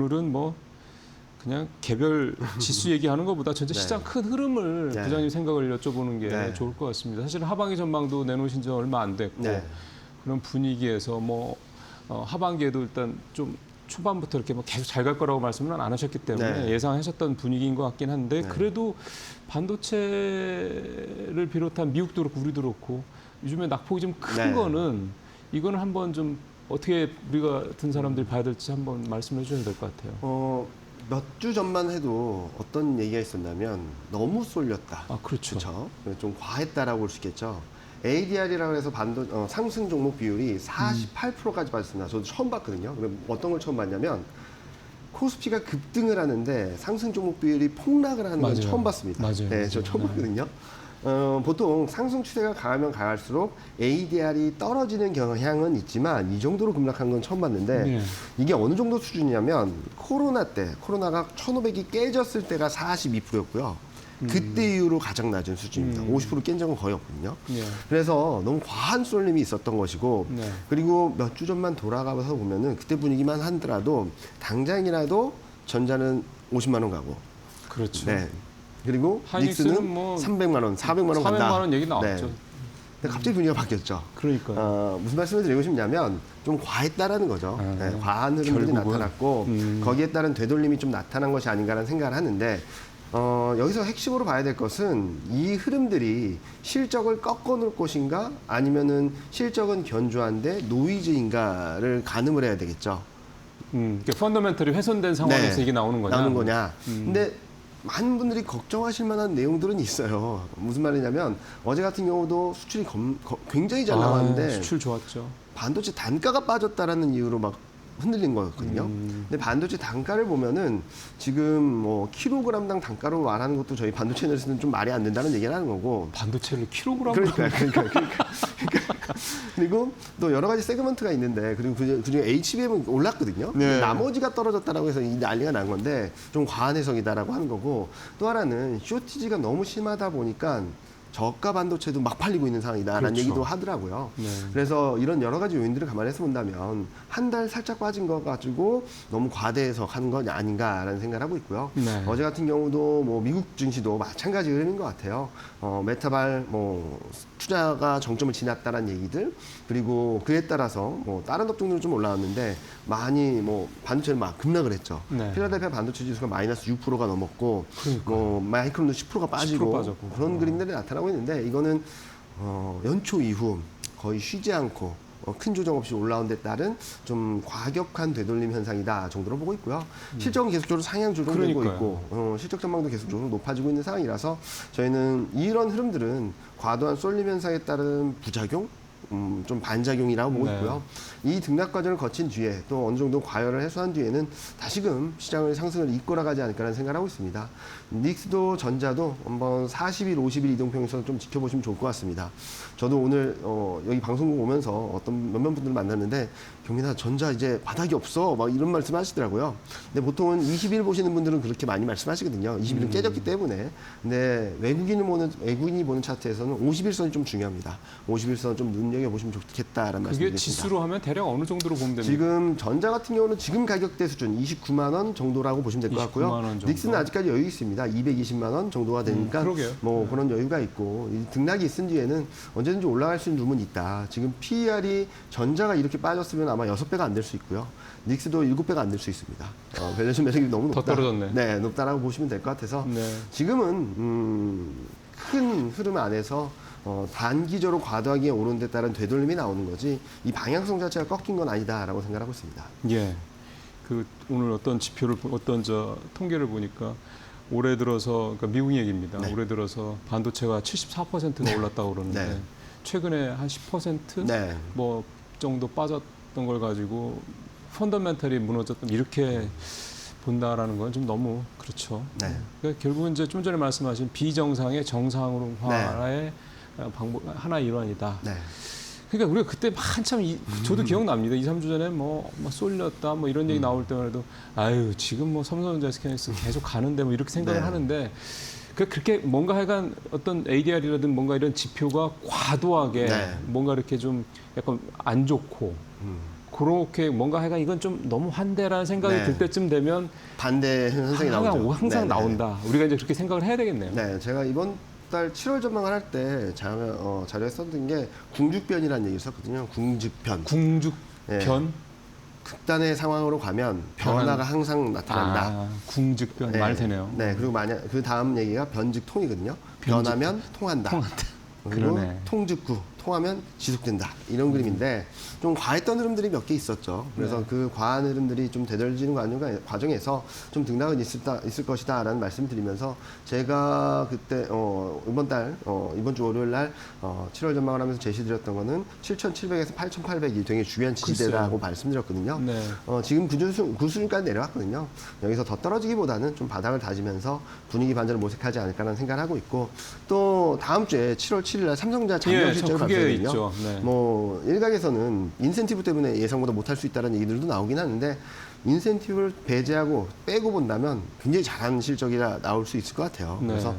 오늘은 뭐 그냥 개별 지수 얘기하는 것보다 전체 네. 시장 큰 흐름을 네. 부장님 생각을 여쭤보는 게 네. 좋을 것 같습니다. 사실은 하반기 전망도 내놓으신 지 얼마 안 됐고 네. 그런 분위기에서 뭐 하반기에도 일단 좀 초반부터 이렇게 뭐 계속 잘 갈 거라고 말씀은 안 하셨기 때문에 네. 예상하셨던 분위기인 것 같긴 한데 네. 그래도 반도체를 비롯한 미국도 그렇고 우리도 그렇고 요즘에 낙폭이 좀 큰 네. 거는 이거는 한번 좀 어떻게 우리가 같은 사람들이 봐야 될지 한번 말씀해 주셔야 될 것 같아요. 몇 주 전만 해도 어떤 얘기가 있었냐면 너무 쏠렸다. 아, 그렇죠. 그렇죠. 좀 과했다라고 볼 수 있겠죠. ADR이라고 해서 상승 종목 비율이 48%까지 빠졌습니다. 저도 처음 봤거든요. 그럼 어떤 걸 처음 봤냐면 코스피가 급등을 하는데 상승 종목 비율이 폭락을 하는 건 맞아요. 처음 봤습니다. 맞아요. 네, 저 처음 네. 봤거든요. 보통 상승 추세가 강하면 강할수록 ADR이 떨어지는 경향은 있지만 이 정도로 급락한 건 처음 봤는데 네. 이게 어느 정도 수준이냐면 코로나가 1,500이 깨졌을 때가 42%였고요. 그때 이후로 가장 낮은 수준입니다. 50% 깬 적은 거의 없거든요. 네. 그래서 너무 과한 쏠림이 있었던 것이고 네. 그리고 몇 주 전만 돌아가서 보면은 그때 분위기만 하더라도 당장이라도 전자는 50만 원 가고 그렇죠. 네. 그리고 하이닉스는 닉스는 뭐 300만 원, 400만 원 간다. 400만 원 얘기 나왔죠. 네. 근데 갑자기 분위기가 바뀌었죠. 그러니까요. 무슨 말씀을 드리고 싶냐면 좀 과했다라는 거죠. 아, 네, 과한 흐름들이 결국은. 나타났고 거기에 따른 되돌림이 좀 나타난 것이 아닌가라는 생각을 하는데 여기서 핵심으로 봐야 될 것은 이 흐름들이 실적을 꺾어놓을 것인가 아니면은 실적은 견조한데 노이즈인가를 가늠을 해야 되겠죠. 그러니까 펀더멘털이 훼손된 상황에서 네. 이게 나오는 거냐? 나오는 거냐. 근데 많은 분들이 걱정하실 만한 내용들은 있어요. 무슨 말이냐면 어제 같은 경우도 수출이 굉장히 잘 나왔는데 수출 좋았죠. 반도체 단가가 빠졌다라는 이유로 막 흔들린 거였거든요. 근데 반도체 단가를 보면은 지금 뭐 킬로그램당 단가로 말하는 것도 저희 반도체 채널에서는 좀 말이 안 된다는 얘기를 하는 거고. 반도체를 킬로그램으로 그러니까. 그리고 또 여러 가지 세그먼트가 있는데 그리고 그중에 HBM은 올랐거든요. 네. 나머지가 떨어졌다라고 해서 이 난리가 난 건데 좀 과한 해석이다라고 하는 거고 또 하나는 쇼티지가 너무 심하다 보니까 저가 반도체도 막 팔리고 있는 상황이다라는 그렇죠. 얘기도 하더라고요. 네. 그래서 이런 여러 가지 요인들을 감안해서 본다면 한 달 살짝 빠진 거 가지고 너무 과대 해석하는 건 아닌가라는 생각을 하고 있고요. 네. 어제 같은 경우도 뭐 미국 증시도 마찬가지 흐름인 것 같아요. 메타발 뭐 투자가 정점을 지났다는 얘기들 그리고 그에 따라서 뭐 다른 업종들은 좀 올라왔는데 많이 뭐 반도체를 막 급락을 했죠. 네. 필라델피아 반도체 지수가 마이너스 6%가 넘었고 그러니까요. 뭐 마이크론도 10%가 빠지고 10% 빠졌고. 그런 그림들이 나타나고 있는데 이거는 연초 이후 거의 쉬지 않고 큰 조정 없이 올라온 데 따른 좀 과격한 되돌림 현상이다 정도로 보고 있고요. 실적은 계속적으로 상향 조정되고 그러니까요. 있고 실적 전망도 계속적으로 높아지고 있는 상황이라서 저희는 이런 흐름들은 과도한 쏠림 현상에 따른 부작용 좀 반작용이라고 보고 네. 있고요. 이 등락 과정을 거친 뒤에 또 어느 정도 과열을 해소한 뒤에는 다시금 시장의 상승을 이끌어가지 않을까라는 생각을 하고 있습니다. 닉스도 전자도 한번 40일, 50일 이동평균선 좀 지켜보시면 좋을 것 같습니다. 저도 오늘 여기 방송국 오면서 어떤 몇몇 분들을 만났는데 경민아 전자 이제 바닥이 없어 막 이런 말씀 하시더라고요. 근데 보통은 20일 보시는 분들은 그렇게 많이 말씀하시거든요. 20일은 깨졌기 때문에. 근데 외국인이 보는 차트에서는 50일선이 좀 중요합니다. 50일선 좀 눈여겨보시면 좋겠다라는 그게 말씀드리겠습니다. 지수로 하면 대략 어느 정도로 보면 됩니까? 지금 전자 같은 경우는 지금 가격대 수준 29만 원 정도라고 보시면 될 것 29만 같고요. 원 정도. 닉스는 아직까지 여유 있습니다. 220만 원 정도가 되니까 그러게요. 뭐 그런 여유가 있고 이 등락이 있은 뒤에는 언제든지 올라갈 수 있는 룸은 있다. 지금 PER이 전자가 이렇게 빠졌으면 아마 6배가 안 될 수 있고요. 닉스도 7배가 안 될 수 있습니다. 밸류에이션 매력이 너무 더 높다. 떨어졌네. 네, 높다라고 보시면 될 것 같아서 네. 지금은 큰 흐름 안에서 단기적으로 과도하게 오른 데 따른 되돌림이 나오는 거지 이 방향성 자체가 꺾인 건 아니다라고 생각하고 있습니다. 예. 그 오늘 어떤 지표를 어떤 통계를 보니까 올해 들어서 그러니까 미국 얘기입니다. 네. 올해 들어서 반도체가 74%가 올랐다고 그러는데 네. 최근에 한 10% 네. 뭐 정도 빠졌던 걸 가지고 펀더멘털이 무너졌던 이렇게 본다라는 건 좀 너무 그렇죠. 네. 그러니까 결국은 이제 좀 전에 말씀하신 비정상의 정상화의 방법 하나의 일환이다. 네. 그러니까 우리가 그때 한참 저도 기억납니다. 2, 3주 전에 뭐 쏠렸다 뭐 이런 얘기 나올 때만 해도 아유 지금 뭐 삼성전자 SK하이닉스 계속 가는데 뭐 이렇게 생각을 네. 하는데 그렇게 뭔가 하여간 어떤 ADR이라든 뭔가 이런 지표가 과도하게 네. 뭔가 이렇게 좀 약간 안 좋고 그렇게 뭔가 하여간 이건 좀 너무 한데라는 생각이 네. 들 때쯤 되면 반대 현상이 나오죠. 항상 네, 네. 나온다. 우리가 이제 그렇게 생각을 해야 되겠네요. 네, 제가 이번 달 7월 전망을 할 때 자료에 썼던 게 궁죽변이라는 얘기를 썼거든요. 궁죽변. 궁죽변? 네. 극단의 상황으로 가면 변화가 항상 나타난다. 아, 궁죽변 말 되네요. 네, 그리고 만약 그 다음 얘기가 변즉통이거든요. 변하면 통한다. 그리고 그러네. 통즉구, 통하면 지속된다. 이런 그림인데 좀 과했던 흐름들이 몇 개 있었죠. 그래서 네. 그 과한 흐름들이 좀 되돌리는 과정에서 좀 등락은 있을 것이다라는 말씀을 드리면서 제가 그때 이번 주 월요일 날 7월 전망을 하면서 제시드렸던 거는 7,700에서 8,800이 되게 중요한 지지대라고 말씀드렸거든요. 네. 지금 그 수준까지 내려왔거든요. 여기서 더 떨어지기보다는 좀 바닥을 다지면서 분위기 반전을 모색하지 않을까라는 생각을 하고 있고 또 다음 주에 7월 7일 날 삼성전자 잠정 예, 실적을 그게 발표거든요. 있죠. 네. 뭐 일각에서는 인센티브 때문에 예상보다 못할 수 있다는 얘기들도 나오긴 하는데 인센티브를 배제하고 빼고 본다면 굉장히 잘하는 실적이 나올 수 있을 것 같아요. 네. 그래서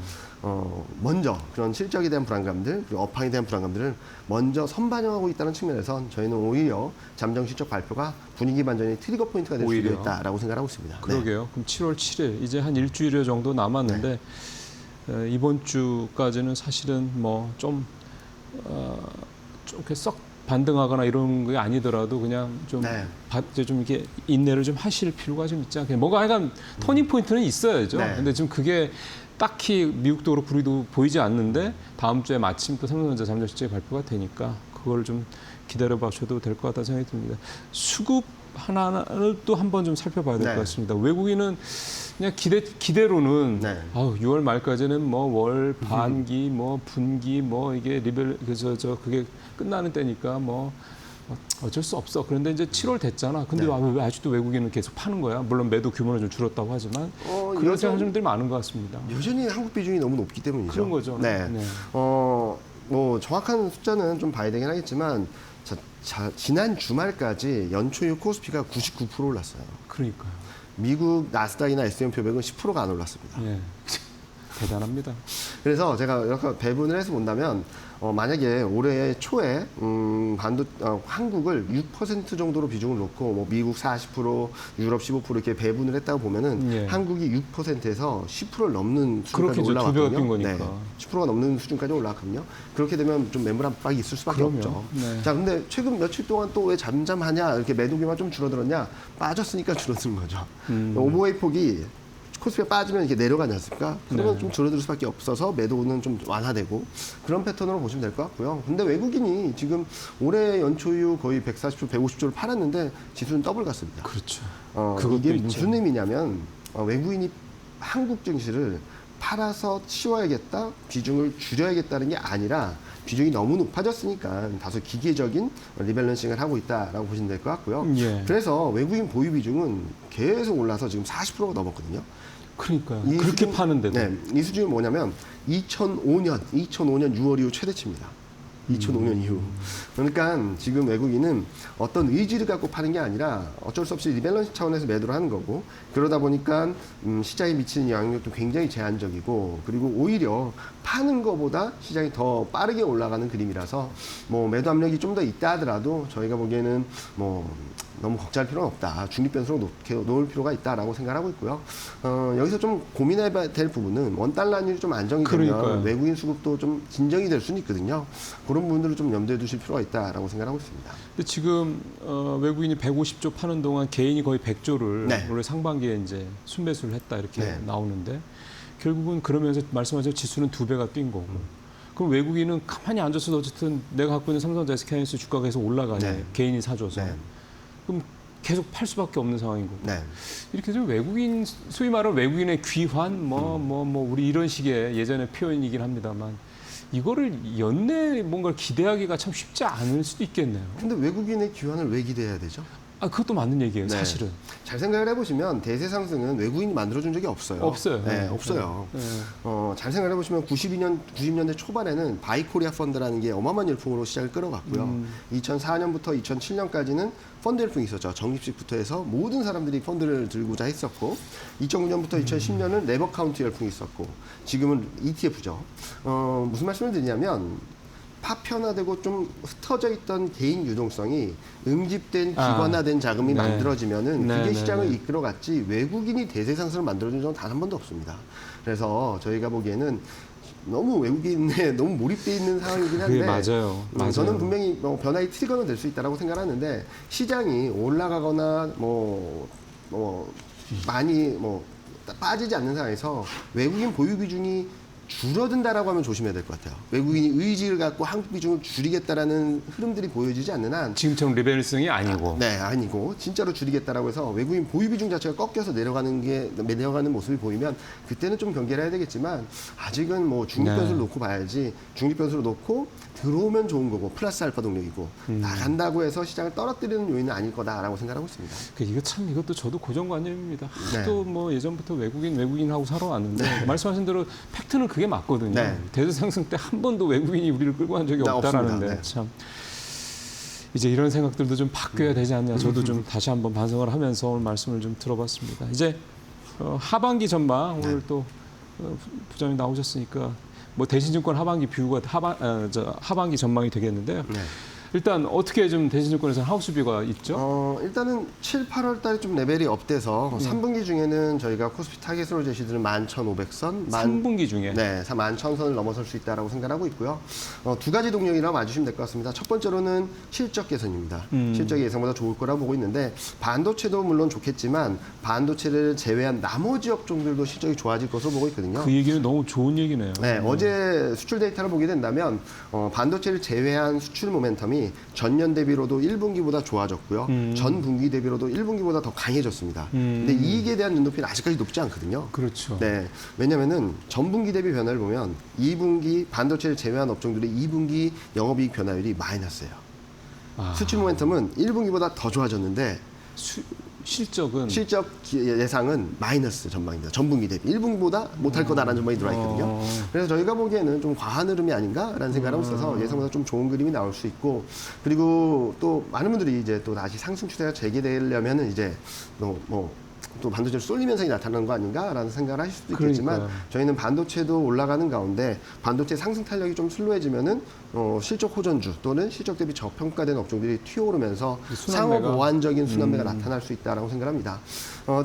먼저 그런 실적에 대한 불안감들 그리고 업황에 대한 불안감들을 먼저 선반영하고 있다는 측면에선 저희는 오히려 잠정 실적 발표가 분위기 반전의 트리거 포인트가 될 오히려. 수도 있다라고 생각하고 있습니다. 네. 그러게요. 그럼 7월 7일 이제 한 일주일여 정도 남았는데 이번 주까지는 사실은 뭐 좀 이렇게 썩 반등하거나 이런 게 아니더라도 그냥 좀, 네. 좀 이렇게 인내를 좀 하실 필요가 좀 있지 않겠어요. 뭔가 약간 터닝 포인트는 있어야죠. 네. 근데 지금 그게 딱히 미국도 그렇고 우리도 보이지 않는데 다음 주에 마침 또 삼성전자 잠정 실적이 발표가 되니까 그걸 좀 기다려 봐셔도 될 것 같다는 생각이 듭니다. 수급 하나를 또 한번 좀 살펴봐야 될 것 네. 같습니다. 외국인은 그냥 기대로는 네. 6월 말까지는 뭐 월 반기 뭐 분기 뭐 이게 그게 끝나는 때니까 뭐 어쩔 수 없어. 그런데 이제 7월 됐잖아. 근데 네. 왜 아직도 외국인은 계속 파는 거야? 물론 매도 규모는 좀 줄었다고 하지만 그런 생각하시는 분들이 많은 것 같습니다. 여전히 한국 비중이 너무 높기 때문이죠. 그런 거죠. 네. 네. 뭐 정확한 숫자는 좀 봐야 되긴 하겠지만 지난 주말까지 연초유 코스피가 99% 올랐어요. 그러니까요. 미국 나스닥이나 S&P 500은 10%가 안 올랐습니다. 예. 대단합니다. 그래서 제가 이렇게 배분을 해서 본다면 만약에 올해 초에 한국을 6% 정도로 비중을 놓고 뭐 미국 40%, 유럽 15% 이렇게 배분을 했다고 보면은 예. 한국이 6%에서 10%를 넘는 수준까지 그렇겠죠. 올라왔거든요. 2배가 뛴 거니까. 네, 10%가 넘는 수준까지 올라왔거든요. 그렇게 되면 좀 매물 압박이 있을 수밖에 그럼요. 없죠. 네. 자, 근데 최근 며칠 동안 또 왜 잠잠하냐 이렇게 매도기만 좀 줄어들었냐 빠졌으니까 줄어드는 거죠. 오버웨이 폭이 코스피가 빠지면 이렇게 내려가지 않습니까? 그러면 네. 좀 줄어들 수밖에 없어서 매도는 좀 완화되고 그런 패턴으로 보시면 될 것 같고요. 근데 외국인이 지금 올해 연초유 거의 140조, 150조를 팔았는데 지수는 더블 갔습니다. 그렇죠. 이게 있죠. 무슨 의미냐면 외국인이 한국 증시를 팔아서 치워야겠다, 비중을 줄여야겠다는 게 아니라 비중이 너무 높아졌으니까 다소 기계적인 리밸런싱을 하고 있다라고 보시면 될 것 같고요. 예. 그래서 외국인 보유 비중은 계속 올라서 지금 40%가 넘었거든요. 그러니까요. 이 그렇게 수준- 파는데도. 네, 이 수준이 뭐냐면 2005년 6월 이후 최대치입니다. 2005년 이후. 그러니까 지금 외국인은 어떤 의지를 갖고 파는 게 아니라 어쩔 수 없이 리밸런스 차원에서 매도를 하는 거고 그러다 보니까 시장에 미치는 영향력도 굉장히 제한적이고 그리고 오히려 파는 것보다 시장이 더 빠르게 올라가는 그림이라서 뭐 매도 압력이 좀 더 있다 하더라도 저희가 보기에는 뭐 너무 걱정할 필요는 없다. 중립 변수로 놓을 필요가 있다라고 생각하고 있고요. 여기서 좀 고민해야 될 부분은 원달러율이 좀 안정이 되면 그러니까요. 외국인 수급도 좀 진정이 될 수는 있거든요. 그런 부분들을 좀 염두에 두실 필요가 있다라고 생각하고 있습니다. 근데 지금 외국인이 150조 파는 동안 개인이 거의 100조를 네. 올해 상반기에 이제 순매수를 했다 이렇게 네. 나오는데 결국은 그러면서 말씀하신 지수는 2배가 뛴 거고. 그럼 외국인은 가만히 앉아서 어쨌든 내가 갖고 있는 삼성전자 SK하이닉스 주가가 계속 올라가니 네. 개인이 사줘서 네. 그럼 계속 팔 수밖에 없는 상황인 거고. 네. 이렇게 되면 외국인 소위 말하는 외국인의 귀환 뭐 우리 이런 식의 예전의 표현이긴 합니다만 이거를 연내 뭔가를 기대하기가 참 쉽지 않을 수도 있겠네요. 근데 외국인의 기환을 왜 기대해야 되죠? 그것도 맞는 얘기예요, 네. 사실은. 잘 생각을 해보시면 대세 상승은 외국인이 만들어준 적이 없어요. 없어요. 네, 네. 없어요. 네. 잘 생각을 해보시면 90년대 초반에는 바이코리아 펀드라는 게 어마어마한 열풍으로 시장을 끌어갔고요. 2004년부터 2007년까지는 펀드 열풍이 있었죠. 적립식부터 해서 모든 사람들이 펀드를 들고자 했었고 2009년부터 2010년은 레버 카운트 열풍이 있었고 지금은 ETF죠. 무슨 말씀을 드리냐면 파편화되고 좀 흩어져 있던 개인 유동성이 응집된 기관화된 자금이 네. 만들어지면은 네, 그게 네, 시장을 네. 이끌어갔지 외국인이 대세 상승을 만들어준 적은 단 한 번도 없습니다. 그래서 저희가 보기에는 너무 외국인에 너무 몰입돼 있는 상황이긴 한데 그게 맞아요. 맞아요. 저는 분명히 뭐 변화의 트리거는 될 수 있다고 생각하는데 시장이 올라가거나 많이 빠지지 않는 상황에서 외국인 보유 비중이 줄어든다라고 하면 조심해야 될 것 같아요. 외국인이 의지를 갖고 한국 비중을 줄이겠다라는 흐름들이 보여지지 않는 한 지금처럼 리밸런싱이 아니고. 네, 아니고 진짜로 줄이겠다라고 해서 외국인 보유 비중 자체가 꺾여서 내려가는 모습이 보이면 그때는 좀 경계를 해야 되겠지만 아직은 뭐 중립 네. 변수를 놓고 봐야지. 중립 변수를 놓고 들어오면 좋은 거고 플러스 알파 동력이고 나간다고 해서 시장을 떨어뜨리는 요인은 아닐 거다라고 생각하고 있습니다. 이것도 저도 고정관념입니다. 네. 하도 뭐 예전부터 외국인하고 살아왔는데 말씀하신 대로 팩트는 그게 맞거든요. 네. 대세 상승 때 한 번도 외국인이 우리를 끌고 간 적이 없다라는데 없습니다. 네. 참 이제 이런 생각들도 좀 바뀌어야 되지 않냐. 저도 좀 다시 한번 반성을 하면서 오늘 말씀을 좀 들어봤습니다. 이제 하반기 전망 오늘 또 부장님 나오셨으니까 뭐 대신증권 하반기 뷰가 하반기 전망이 되겠는데요. 네. 일단 어떻게 좀 대신증권에서는 하우스 뷰가 있죠? 일단은 7, 8월 달에 좀 레벨이 업돼서 3분기 중에는 저희가 코스피 타겟으로 제시드는 11,500선, 3분기 중에 네, 11,000선을 넘어설 수 있다라고 생각하고 있고요. 두 가지 동력이라고 봐주시면 될 것 같습니다. 첫 번째로는 실적 개선입니다. 실적이 예상보다 좋을 거라고 보고 있는데 반도체도 물론 좋겠지만 반도체를 제외한 나머지 업종들도 실적이 좋아질 것으로 보고 있거든요. 그 얘기는 너무 좋은 얘기네요. 네, 어제 수출 데이터를 보게 된다면 반도체를 제외한 수출 모멘텀이 전년 대비로도 1분기보다 좋아졌고요. 전 분기 대비로도 1분기보다 더 강해졌습니다. 근데 이익에 대한 눈높이는 아직까지 높지 않거든요. 그렇죠. 네, 왜냐면은 전분기 대비 변화를 보면 2분기 반도체를 제외한 업종들의 2분기 영업이익 변화율이 마이너스예요. 수출 모멘텀은 1분기보다 더 좋아졌는데 실적은 실적 예상은 마이너스 전망입니다. 전분기 대비 1분기보다 못할 거다라는 전망이 들어와 있거든요. 그래서 저희가 보기에는 좀 과한 흐름이 아닌가라는 생각을 하고 있어서 예상보다 좀 좋은 그림이 나올 수 있고 그리고 또 많은 분들이 이제 또 다시 상승 추세가 재개되려면은 이제 또 반도체를 쏠림 현상이 나타나는 거 아닌가라는 생각을 하실 수도 있겠지만 그러니까요. 저희는 반도체도 올라가는 가운데 반도체 상승 탄력이 좀 슬로해지면은 실적 호전주 또는 실적 대비 저평가된 업종들이 튀어오르면서 상호 순환매가. 보완적인 순환매가 나타날 수 있다라고 생각합니다.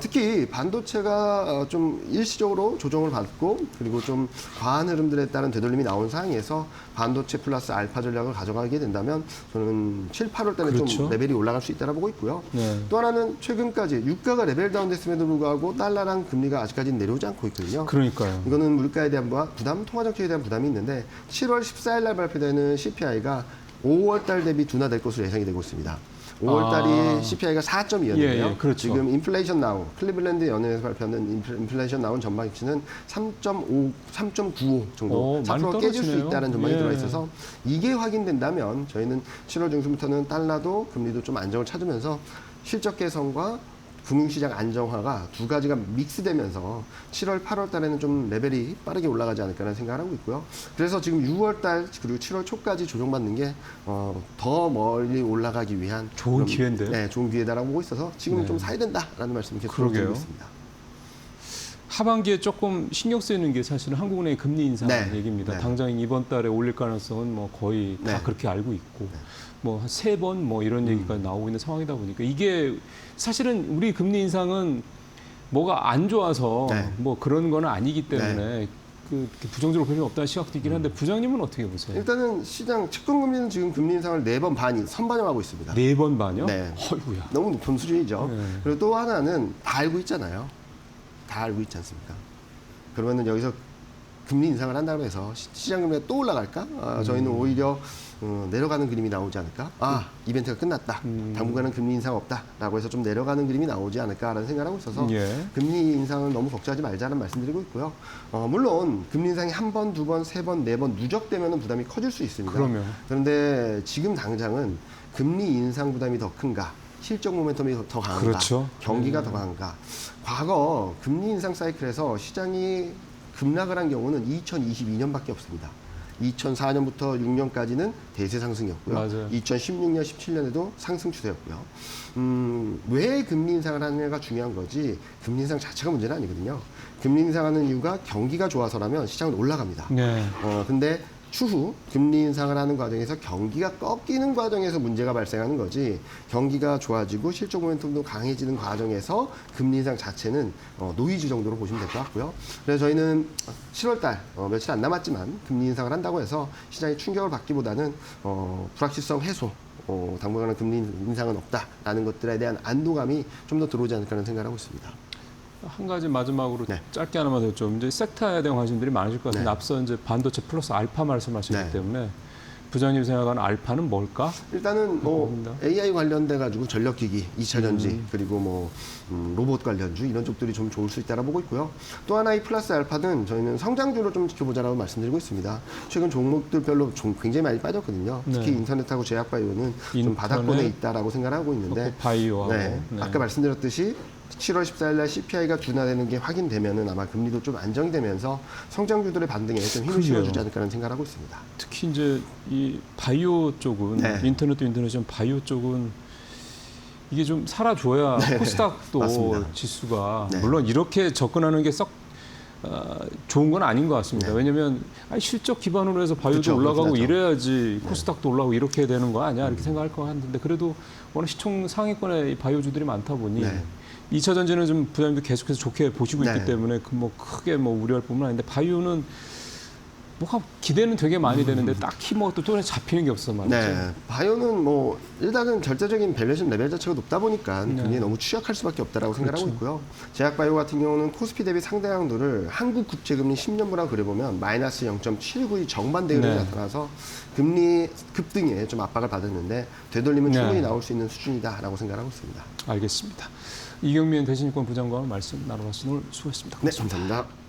특히 반도체가 좀 일시적으로 조정을 받고 그리고 좀 과한 흐름들에 따른 되돌림이 나온 상황에서 반도체 플러스 알파 전략을 가져가게 된다면 저는 7, 8월 달에 그렇죠. 좀 레벨이 올라갈 수 있다고 보고 있고요. 네. 또 하나는 최근까지 유가가 레벨 다운 됐음에도 불구하고 달러랑 금리가 아직까지는 내려오지 않고 있거든요. 그러니까요. 이거는 물가에 대한 부담, 통화 정책에 대한 부담이 있는데 7월 14일 날 발표되는 CPI가 5월 달 대비 둔화될 것으로 예상이 되고 있습니다. 5월 달이 CPI가 4.2였는데요. 예, 그렇죠. 지금 인플레이션 나우, 클리블랜드 연회에서 발표하는 인플레이션 나우 전망치는 3.95 정도, 많이 4% 깨질 수 떨어지네요. 있다는 전망이 예. 들어 있어서 이게 확인된다면 저희는 7월 중순부터는 달러도 금리도 좀 안정을 찾으면서 실적 개선과 금융시장 안정화가 두 가지가 믹스되면서 7월, 8월 달에는 좀 레벨이 빠르게 올라가지 않을까라는 생각을 하고 있고요. 그래서 지금 6월 달 그리고 7월 초까지 조정받는 게 더 멀리 올라가기 위한 좋은 기회인데요? 네, 좋은 기회다라고 보고 있어서 지금은 네. 좀 사야 된다라는 말씀을 계속 그러게요. 드리고 있습니다. 하반기에 조금 신경 쓰이는 게 사실은 한국은행의 금리 인상 네. 얘기입니다. 네. 당장 이번 달에 올릴 가능성은 뭐 거의 다 네. 그렇게 알고 있고 뭐 한 3번 뭐 이런 얘기가 나오고 있는 상황이다 보니까 이게 사실은 우리 금리 인상은 뭐가 안 좋아서 네. 뭐 그런 건 아니기 때문에 그 부정적으로 별로 없다는 시각도 있긴 한데 부장님은 어떻게 보세요? 일단은 시장 채권금리는 지금 금리 인상을 4번 반이 선반영하고 있습니다. 4번 반요? 네. 어이구야. 너무 높은 수준이죠. 네. 그리고 또 하나는 다 알고 있잖아요. 다 알고 있지 않습니까? 그러면은 여기서 금리 인상을 한다고 해서 시장 금리가 또 올라갈까? 저희는 오히려 내려가는 그림이 나오지 않을까? 이벤트가 끝났다. 당분간은 금리 인상 없다라고 해서 좀 내려가는 그림이 나오지 않을까라는 생각을 하고 있어서 예. 금리 인상을 너무 걱정하지 말자는 말씀드리고 있고요. 물론 금리 인상이 한 번, 두 번, 세 번, 네 번 누적되면 부담이 커질 수 있습니다. 그럼요. 그런데 지금 당장은 금리 인상 부담이 더 큰가? 실적 모멘텀이 더 강한가? 그렇죠. 경기가 더 강한가? 과거 금리 인상 사이클에서 시장이 급락을 한 경우는 2022년밖에 없습니다. 2004년부터 6년까지는 대세 상승이었고요. 맞아요. 2016년, 17년에도 상승 추세였고요. 왜 금리 인상을 하느냐가 중요한 거지 금리 인상 자체가 문제는 아니거든요. 금리 인상하는 이유가 경기가 좋아서라면 시장은 올라갑니다. 네. 근데 추후 금리 인상을 하는 과정에서 경기가 꺾이는 과정에서 문제가 발생하는 거지 경기가 좋아지고 실적 모멘텀도 강해지는 과정에서 금리 인상 자체는 노이즈 정도로 보시면 될 것 같고요. 그래서 저희는 7월 달 며칠 안 남았지만 금리 인상을 한다고 해서 시장이 충격을 받기보다는 불확실성 해소 당분간은 금리 인상은 없다라는 것들에 대한 안도감이 좀 더 들어오지 않을까 하는 생각을 하고 있습니다. 한 가지 마지막으로 네. 짧게 하나만 더 좀 이제 섹터에 대한 관심들이 많으실 것 같은데 네. 앞서 이제 반도체 플러스 알파 말씀하셨기 네. 때문에 부장님 생각하는 알파는 뭘까? 일단은 겁니다. AI 관련돼 가지고 전력기기, 2차 전지 그리고 로봇 관련주 이런 쪽들이 좀 좋을 수 있다라 보고 있고요. 또 하나 이 플러스 알파는 저희는 성장주로 좀 지켜보자라고 말씀드리고 있습니다. 최근 종목들별로 굉장히 많이 빠졌거든요. 특히 네. 인터넷하고 제약바이오는 좀 인터넷, 바닥권에 있다라고 생각을 하고 있는데 바이오하고 네. 아까 말씀드렸듯이 7월 14일 날 CPI가 둔화되는 게 확인되면은 아마 금리도 좀 안정되면서 성장주들의 반등에 좀 힘을 그래요. 실어주지 않을까 하는 생각을 하고 있습니다. 특히 이제 이 바이오 쪽은 네. 인터넷도 인터넷이지만 바이오 쪽은 이게 좀 살아줘야 코스닥도 맞습니다. 지수가 네. 물론 이렇게 접근하는 게 썩 좋은 건 아닌 것 같습니다. 네. 왜냐하면 실적 기반으로 해서 바이오도 그쵸, 올라가고 그렇긴 하죠. 이래야지 코스닥도 올라가고 이렇게 해야 되는 거 아니야 이렇게 생각할 것 같은데 그래도 워낙 시총 상위권에 이 바이오주들이 많다 보니 네. 2차 전지는 좀 부장님도 계속해서 좋게 보시고 네. 있기 때문에 크게 우려할 부분은 아닌데 바이오는 뭐가 기대는 되게 많이 되는데 딱히 또 손에 잡히는 게 없어 말이죠. 네, 바이오는 일단은 절대적인 밸류에이션 레벨 자체가 높다 보니까 금리에 너무 취약할 수밖에 없다라고 생각하고 그렇죠. 있고요. 제약바이오 같은 경우는 코스피 대비 상대 강도를 한국 국채금리 10년물랑 그려보면 마이너스 0.79의 정반대율이 네. 나타나서 금리 급등에 좀 압박을 받았는데 되돌리면 네. 충분히 나올 수 있는 수준이다라고 생각하고 있습니다. 알겠습니다. 이경민 대신이권 부장과 말씀 나눠봤습니다. 오늘 수고했습니다. 네, 고맙습니다. 감사합니다.